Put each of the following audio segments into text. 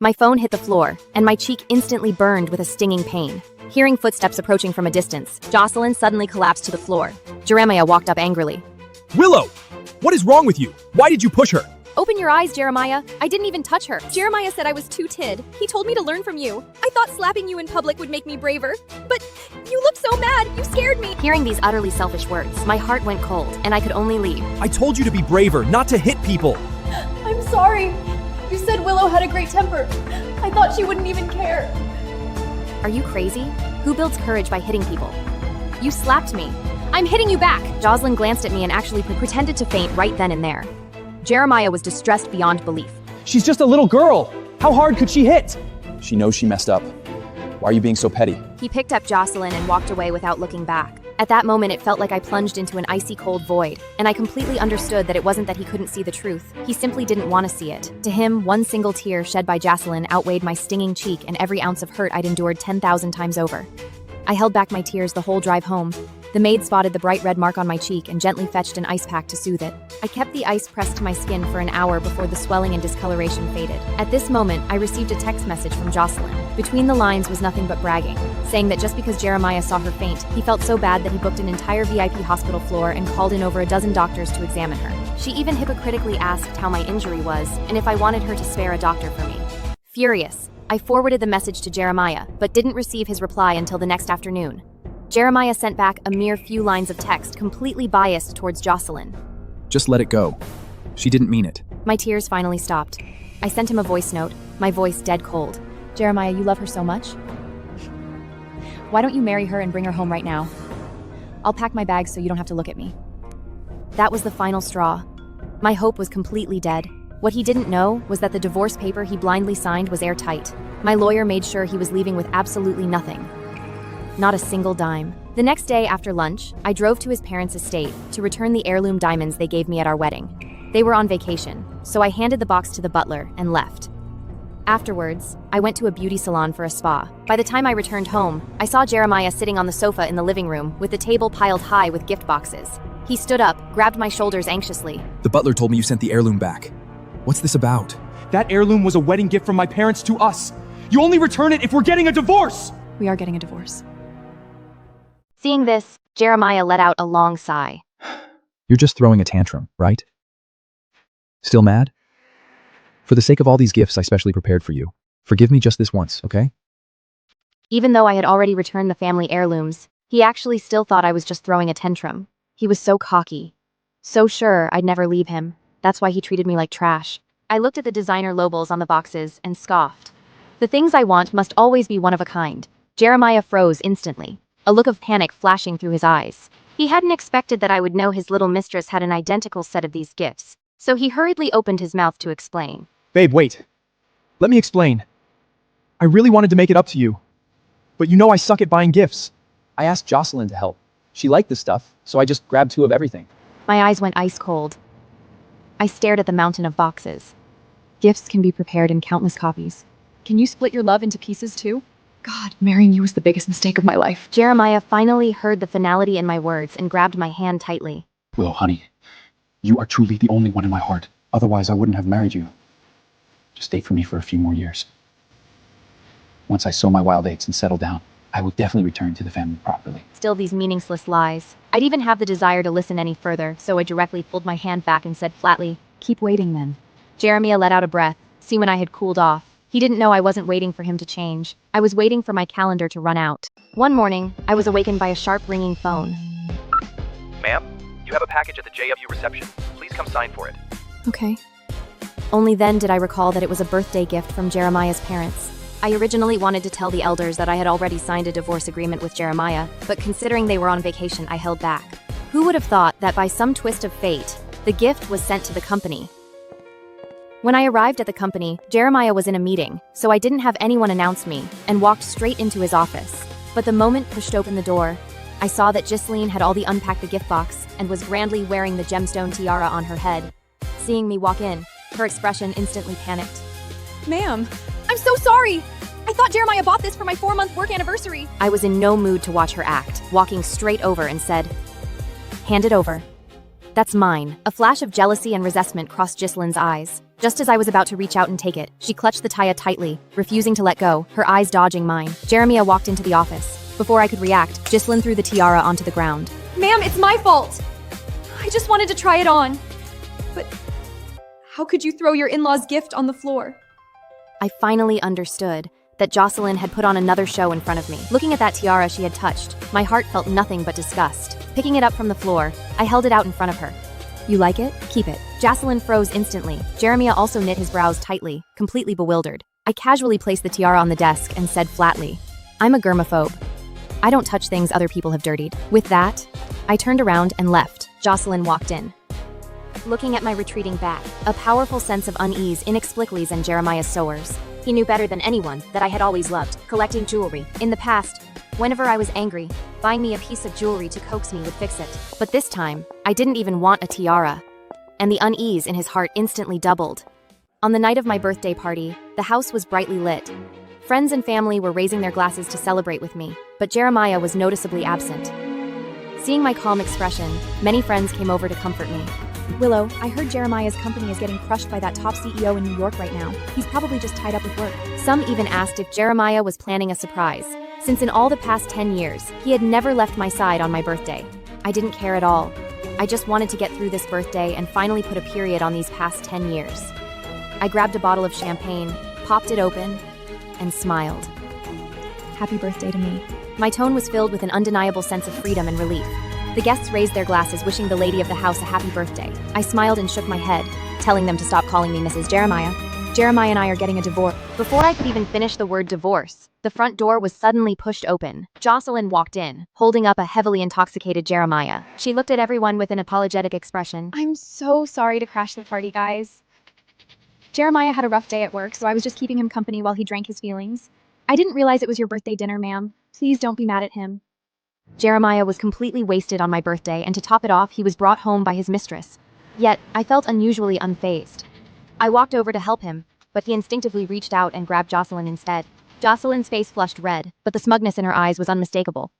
My phone hit the floor, and my cheek instantly burned with a stinging pain. Hearing footsteps approaching from a distance, Jocelyn suddenly collapsed to the floor. Jeremiah walked up angrily. Willow! What is wrong with you? Why did you push her? Open your eyes, Jeremiah. I didn't even touch her. Jeremiah said I was too tid. He told me to learn from you. I thought slapping you in public would make me braver. But you look so mad. You scared me. Hearing these utterly selfish words, my heart went cold, and I could only leave. I told you to be braver, not to hit people. I'm sorry. You said Willow had a great temper. I thought she wouldn't even care. Are you crazy? Who builds courage by hitting people? You slapped me. I'm hitting you back. Jocelyn glanced at me and actually pretended to faint right then and there. Jeremiah was distressed beyond belief. She's just a little girl. How hard could she hit? She knows she messed up. Why are you being so petty? He picked up Jocelyn and walked away without looking back. At that moment, it felt like I plunged into an icy cold void, and I completely understood that it wasn't that he couldn't see the truth. He simply didn't want to see it. To him, one single tear shed by Jocelyn outweighed my stinging cheek and every ounce of hurt I'd endured 10,000 times over. I held back my tears the whole drive home. The maid spotted the bright red mark on my cheek and gently fetched an ice pack to soothe it. I kept the ice pressed to my skin for an hour before the swelling and discoloration faded. At this moment, I received a text message from Jocelyn. Between the lines was nothing but bragging, saying that just because Jeremiah saw her faint, he felt so bad that he booked an entire VIP hospital floor and called in over a dozen doctors to examine her. She even hypocritically asked how my injury was and if I wanted her to spare a doctor for me. Furious, I forwarded the message to Jeremiah, but didn't receive his reply until the next afternoon. Jeremiah sent back a mere few lines of text completely biased towards Jocelyn. Just let it go. She didn't mean it. My tears finally stopped. I sent him a voice note, my voice dead cold. Jeremiah, you love her so much? Why don't you marry her and bring her home right now? I'll pack my bags so you don't have to look at me. That was the final straw. My hope was completely dead. What he didn't know was that the divorce paper he blindly signed was airtight. My lawyer made sure he was leaving with absolutely nothing. Not a single dime. The next day after lunch, I drove to his parents' estate to return the heirloom diamonds they gave me at our wedding. They were on vacation, so I handed the box to the butler and left. Afterwards, I went to a beauty salon for a spa. By the time I returned home, I saw Jeremiah sitting on the sofa in the living room with the table piled high with gift boxes. He stood up, grabbed my shoulders anxiously. The butler told me you sent the heirloom back. What's this about? That heirloom was a wedding gift from my parents to us. You only return it if we're getting a divorce! We are getting a divorce. Seeing this, Jeremiah let out a long sigh. You're just throwing a tantrum, right? Still mad? For the sake of all these gifts I specially prepared for you, forgive me just this once, okay? Even though I had already returned the family heirlooms, he actually still thought I was just throwing a tantrum. He was so cocky. So sure I'd never leave him. That's why he treated me like trash. I looked at the designer labels on the boxes and scoffed. The things I want must always be one of a kind. Jeremiah froze instantly, a look of panic flashing through his eyes. He hadn't expected that I would know his little mistress had an identical set of these gifts, so he hurriedly opened his mouth to explain. Babe, wait. Let me explain. I really wanted to make it up to you, but you know I suck at buying gifts. I asked Jocelyn to help. She liked the stuff, so I just grabbed 2 of everything. My eyes went ice cold. I stared at the mountain of boxes. Gifts can be prepared in countless copies. Can you split your love into pieces too? God, marrying you was the biggest mistake of my life. Jeremiah finally heard the finality in my words and grabbed my hand tightly. Willow, honey, you are truly the only one in my heart. Otherwise, I wouldn't have married you. Just stay for me for a few more years. Once I sow my wild oats and settle down, I will definitely return to the family properly. Still these meaningless lies. I'd even have the desire to listen any further, so I directly pulled my hand back and said flatly, Keep waiting then. Jeremiah let out a breath, see when I had cooled off. He didn't know I wasn't waiting for him to change. I was waiting for my calendar to run out. One morning, I was awakened by a sharp ringing phone. Ma'am, you have a package at the JW reception. Please come sign for it. Okay. Only then did I recall that it was a birthday gift from Jeremiah's parents. I originally wanted to tell the elders that I had already signed a divorce agreement with Jeremiah, but considering they were on vacation, I held back. Who would have thought that by some twist of fate, the gift was sent to the company? When I arrived at the company, Jeremiah was in a meeting, so I didn't have anyone announce me and walked straight into his office. But the moment pushed open the door, I saw that 𝙃𝙞𝙜𝙝𝙝 had already unpacked the gift box and was grandly wearing the gemstone tiara on her head. Seeing me walk in, her expression instantly panicked. Ma'am, I'm so sorry. I thought Jeremiah bought this for my 4-month work anniversary. I was in no mood to watch her act, walking straight over and said, Hand it over. That's mine. A flash of jealousy and resentment crossed 𝙃𝙤𝙜𝙝𝙜's eyes. Just as I was about to reach out and take it, she clutched the 𝙃𝙜𝙜𝙝𝙝 tightly, refusing to let go, her eyes dodging mine. Jeremiah walked into the office. Before I could react, 𝙃𝙤𝙜 threw the tiara onto the ground. Ma'am, it's my fault. I just wanted to try it on. But how could you throw your in-laws' gift on the floor? I finally understood that 𝙃𝙤𝙜 had put on another show in front of me. Looking at that tiara she had touched, my heart felt nothing but disgust. Picking it up from the floor, I held it out in front of her. You like it? Keep it. 𝙃𝙤𝙜 froze instantly. Jeremiah also knit his brows tightly, completely bewildered. I casually placed the tiara on the desk and said flatly, I'm a germaphobe. I don't touch things other people have dirtied. With that, I turned around and left. 𝙃𝙤𝙜 walked in. Looking at my retreating back, a powerful sense of unease inexplicably in Jeremiah's sewers. He knew better than anyone that I had always loved collecting jewelry. In the past, whenever I was angry, buying me a piece of jewelry to coax me would fix it. But this time, I didn't even want a tiara. And the unease in his heart instantly doubled. On the night of my birthday party, the house was brightly lit. Friends and family were raising their glasses to celebrate with me, but Jeremiah was noticeably absent. Seeing my calm expression, many friends came over to comfort me. Willow, I heard Jeremiah's company is getting crushed by that top CEO in New York right now. He's probably just tied up with work. Some even asked if Jeremiah was planning a surprise, since in all the past 10 years, he had never left my side on my birthday. I didn't care at all. I just wanted to get through this birthday and finally put a period on these past 10 years. I grabbed a bottle of champagne, popped it open, and smiled. Happy birthday to me. My tone was filled with an undeniable sense of freedom and relief. The guests raised their glasses, wishing the lady of the house a happy birthday. I smiled and shook my head, telling them to stop calling me Mrs. Jeremiah. Jeremiah and I are getting a divorce. Before I could even finish the word divorce, the front door was suddenly pushed open. 𝙃𝙤𝙜 walked in, holding up a heavily intoxicated Jeremiah. She looked at everyone with an apologetic expression. I'm so sorry to crash the party, guys. Jeremiah had a rough day at work, so I was just keeping him company while he drank his feelings. I didn't realize it was your birthday dinner, ma'am. Please don't be mad at him. Jeremiah was completely wasted on my birthday, and to top it off, he was brought home by his mistress. Yet, I felt unusually unfazed. I walked over to help him, but he instinctively reached out and grabbed 𝙃𝙤𝙜 instead. 𝙃𝙤𝙜's face flushed red, but the smugness in her eyes was unmistakable.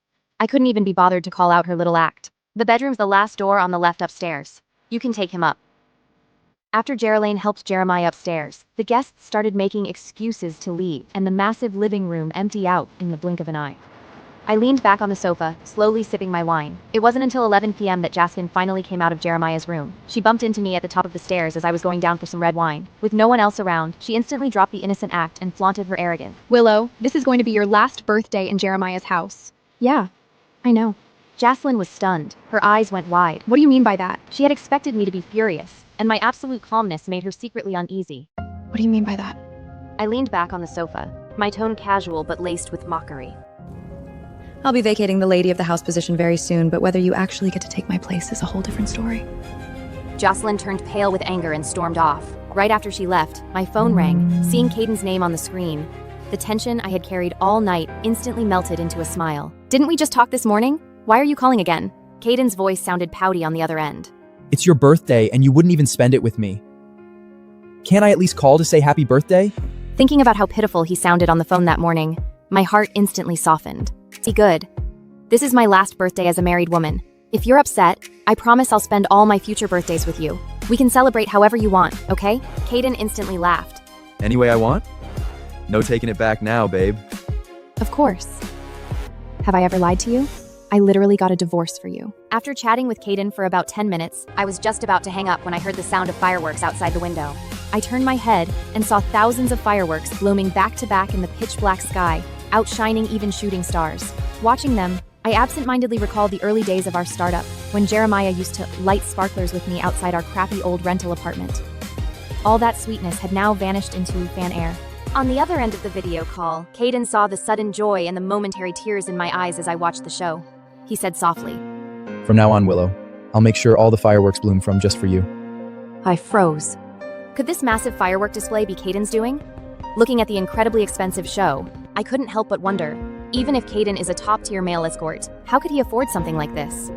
I couldn't even be bothered to call out her little act. The bedroom's the last door on the left upstairs. You can take him up. After 𝙃𝙤𝙜 helped Jeremiah upstairs, the guests started making excuses to leave, and the massive living room emptied out in the blink of an eye. I leaned back on the sofa, slowly sipping my wine. It wasn't until 11 p.m. that 𝙃𝙤𝙜 finally came out of Jeremiah's room. She bumped into me at the top of the stairs as I was going down for some red wine. With no one else around, she instantly dropped the innocent act and flaunted her arrogance. Willow, this is going to be your last birthday in Jeremiah's house. Yeah, I know. 𝙃𝙤𝙜 was stunned. Her eyes went wide. What do you mean by that? She had expected me to be furious, and my absolute calmness made her secretly uneasy. What do you mean by that? I leaned back on the sofa, my tone casual but laced with mockery. I'll be vacating the lady of the house position very soon, but whether you actually get to take my place is a whole different story. 𝙃𝙤𝙜 turned pale with anger and stormed off. Right after she left, my phone rang. Seeing Caden's name on the screen, the tension I had carried all night instantly melted into a smile. Didn't we just talk this morning? Why are you calling again? Caden's voice sounded pouty on the other end. It's your birthday and you wouldn't even spend it with me. Can't I at least call to say happy birthday? Thinking about how pitiful he sounded on the phone that morning, my heart instantly softened. Be good. This is my last birthday as a married woman. If you're upset, I promise I'll spend all my future birthdays with you. We can celebrate however you want, okay? Caden instantly laughed. Any way I want? No taking it back now, babe. Of course. Have I ever lied to you? I literally got a divorce for you. After chatting with Caden for about 10 minutes, I was just about to hang up when I heard the sound of fireworks outside the window. I turned my head and saw thousands of fireworks blooming back to back in the pitch-black sky, outshining even shooting stars. Watching them, I absent-mindedly recalled the early days of our startup, when Jeremiah used to light sparklers with me outside our crappy old rental apartment. All that sweetness had now vanished into thin air. On the other end of the video call, Caden saw the sudden joy and the momentary tears in my eyes as I watched the show. He said softly, From now on, Willow, I'll make sure all the fireworks bloom from just for you. I froze. Could this massive firework display be Caden's doing? Looking at the incredibly expensive show, I couldn't help but wonder, even if Caden is a top-tier male escort, how could he afford something like this?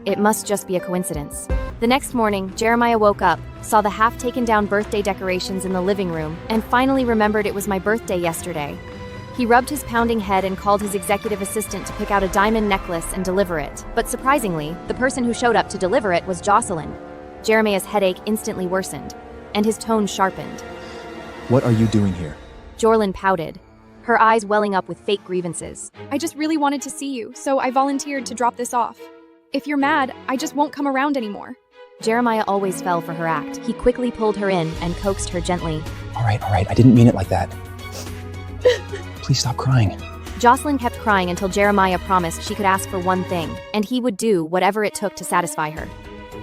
It must just be a coincidence. The next morning, Jeremiah woke up, saw the half-taken-down birthday decorations in the living room, and finally remembered it was my birthday yesterday. He rubbed his pounding head and called his executive assistant to pick out a diamond necklace and deliver it. But surprisingly, the person who showed up to deliver it was Jocelyn. Jeremiah's headache instantly worsened, and his tone sharpened. What are you doing here? Jorlyn pouted, her eyes welling up with fake grievances. I just really wanted to see you, so I volunteered to drop this off. If you're mad, I just won't come around anymore. Jeremiah always fell for her act. He quickly pulled her in and coaxed her gently. All right, I didn't mean it like that. Please stop crying. Jocelyn kept crying until Jeremiah promised she could ask for one thing, and he would do whatever it took to satisfy her.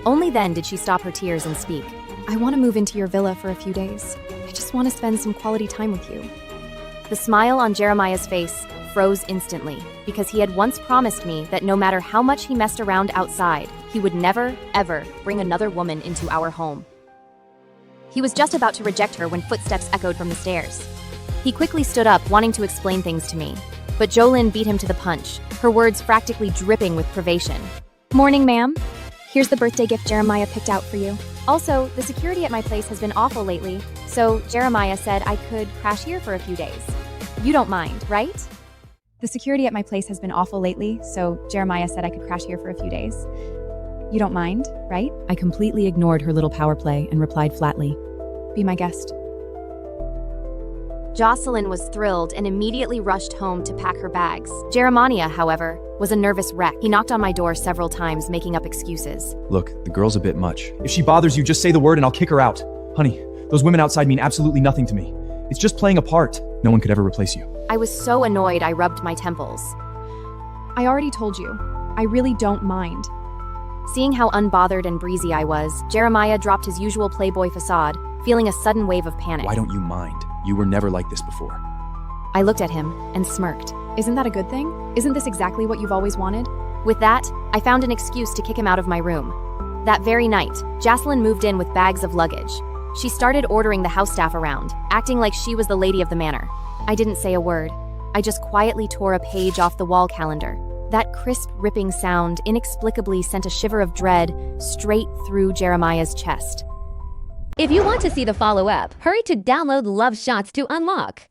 Only then did she stop her tears and speak. I want to move into your villa for a few days. I just want to spend some quality time with you. The smile on Jeremiah's face froze instantly, because he had once promised me that no matter how much he messed around outside, he would never, ever bring another woman into our home. He was just about to reject her when footsteps echoed from the stairs. He quickly stood up, wanting to explain things to me, but Jolyn beat him to the punch, her words practically dripping with privation. Morning, ma'am. Here's the birthday gift Jeremiah picked out for you. Also, the security at my place has been awful lately, so Jeremiah said I could crash here for a few days. You don't mind, right? The security at my place has been awful lately, so Jeremiah said I could crash here for a few days. You don't mind, right? I completely ignored her little power play and replied flatly. Be my guest. Jocelyn was thrilled and immediately rushed home to pack her bags. Jeremiah, however, was a nervous wreck. He knocked on my door several times, making up excuses. Look, the girl's a bit much. If she bothers you, just say the word and I'll kick her out. Honey, those women outside mean absolutely nothing to me. It's just playing a part. No one could ever replace you. I was so annoyed I rubbed my temples. I already told you. I really don't mind. Seeing how unbothered and breezy I was, Jeremiah dropped his usual playboy facade, feeling a sudden wave of panic. Why don't you mind? You were never like this before. I looked at him and smirked. Isn't that a good thing? Isn't this exactly what you've always wanted? With that, I found an excuse to kick him out of my room. That very night, Jocelyn moved in with bags of luggage. She started ordering the house staff around, acting like she was the lady of the manor. I didn't say a word. I just quietly tore a page off the wall calendar. That crisp, ripping sound inexplicably sent a shiver of dread straight through Jeremiah's chest. If you want to see the follow-up, hurry to download LoveShots to unlock.